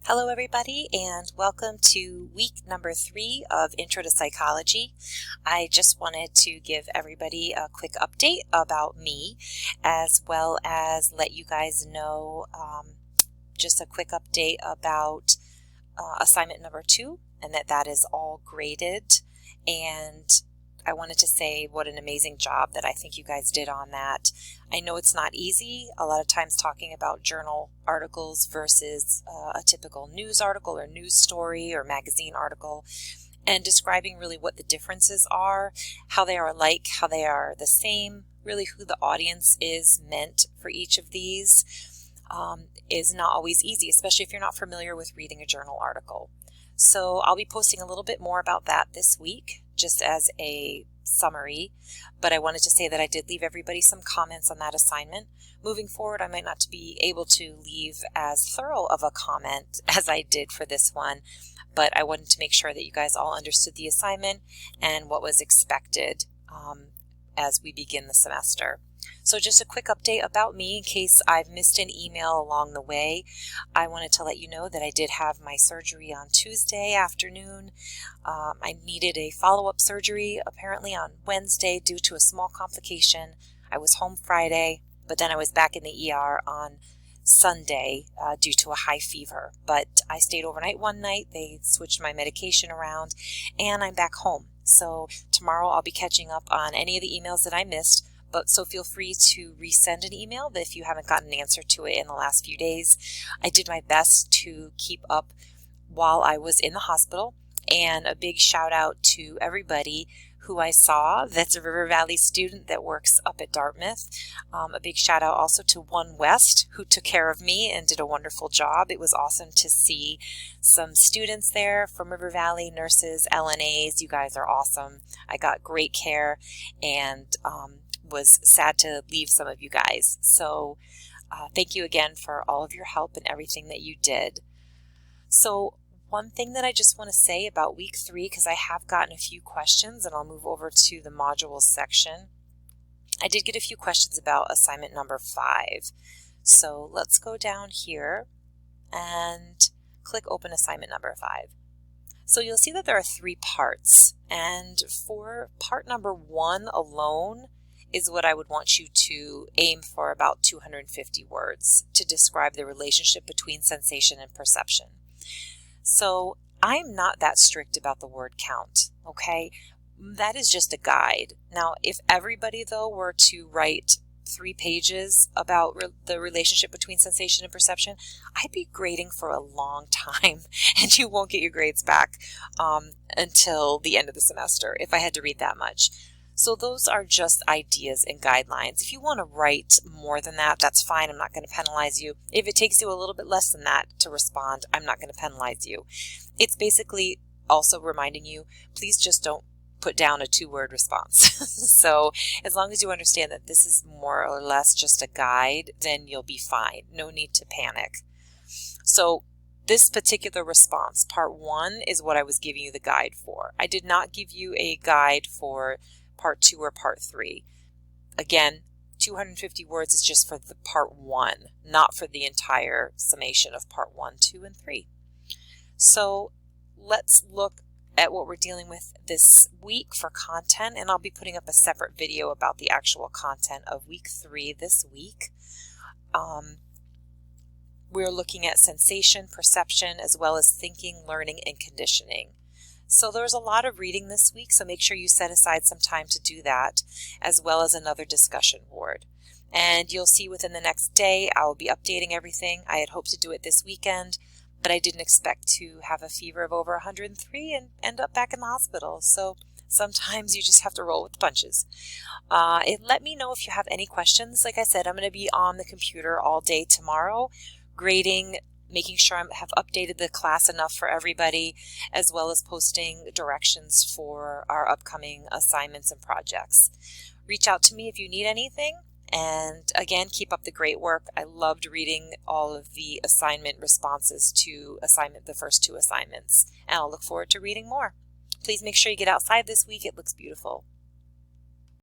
Hello everybody and welcome to week number 3 of Intro to Psychology. I just wanted to give everybody a quick update about me as well as let you guys know just a quick update about assignment number 2 and that is all graded, and I wanted to say what an amazing job that I think you guys did on that. I know it's not easy, a lot of times talking about journal articles versus a typical news article or news story or magazine article, and describing really what the differences are, how they are alike, how they are the same, really who the audience is meant for each of these is not always easy, especially if you're not familiar with reading a journal article. So I'll be posting a little bit more about that this week, just as a summary, but I wanted to say that I did leave everybody some comments on that assignment. Moving forward, I might not be able to leave as thorough of a comment as I did for this one, but I wanted to make sure that you guys all understood the assignment and what was expected as we begin the semester. So just a quick update about me in case I've missed an email along the way. I wanted to let you know that I did have my surgery on Tuesday afternoon. I needed a follow-up surgery apparently on Wednesday due to a small complication. I was home Friday, but then I was back in the ER on Sunday due to a high fever. But I stayed overnight one night. They switched my medication around and I'm back home. So tomorrow I'll be catching up on any of the emails that I missed. So feel free to resend an email if you haven't gotten an answer to it in the last few days. I did my best to keep up while I was in the hospital, and a big shout out to everybody who I saw that's a River Valley student that works up at Dartmouth. A big shout out also to One West, who took care of me and did a wonderful job. It was awesome to see some students there from River Valley, nurses, LNAs. You guys are awesome. I got great care and was sad to leave some of you guys. So thank you again for all of your help and everything that you did. So one thing that I just want to say about week 3, because I have gotten a few questions, and I'll move over to the modules section. I did get a few questions about assignment number 5. So let's go down here and click open assignment number 5. So you'll see that there are 3 parts, and for part number 1 alone is what I would want you to aim for about 250 words to describe the relationship between sensation and perception. So I'm not that strict about the word count, okay? That is just a guide. Now, if everybody, though, were to write 3 pages about the relationship between sensation and perception, I'd be grading for a long time, and you won't get your grades back until the end of the semester if I had to read that much. So those are just ideas and guidelines. If you want to write more than that, that's fine. I'm not going to penalize you. If it takes you a little bit less than that to respond, I'm not going to penalize you. It's basically also reminding you, please just don't put down a 2-word response. So as long as you understand that this is more or less just a guide, then you'll be fine. No need to panic. So this particular response, part 1, is what I was giving you the guide for. I did not give you a guide for part 2 or part 3. Again, 250 words is just for the part 1, not for the entire summation of part 1, 2, and 3. So let's look at what we're dealing with this week for content, and I'll be putting up a separate video about the actual content of week 3 this week. We're looking at sensation, perception, as well as thinking, learning, and conditioning. So there's a lot of reading this week, so make sure you set aside some time to do that, as well as another discussion board. And you'll see within the next day, I will be updating everything. I had hoped to do it this weekend, but I didn't expect to have a fever of over 103 and end up back in the hospital. So sometimes you just have to roll with the punches. Let me know if you have any questions. Like I said, I'm going to be on the computer all day tomorrow, grading, making sure I have updated the class enough for everybody, as well as posting directions for our upcoming assignments and projects. Reach out to me if you need anything, and again, keep up the great work. I loved reading all of the assignment responses to the first 2 assignments, and I'll look forward to reading more. Please make sure you get outside this week. It looks beautiful.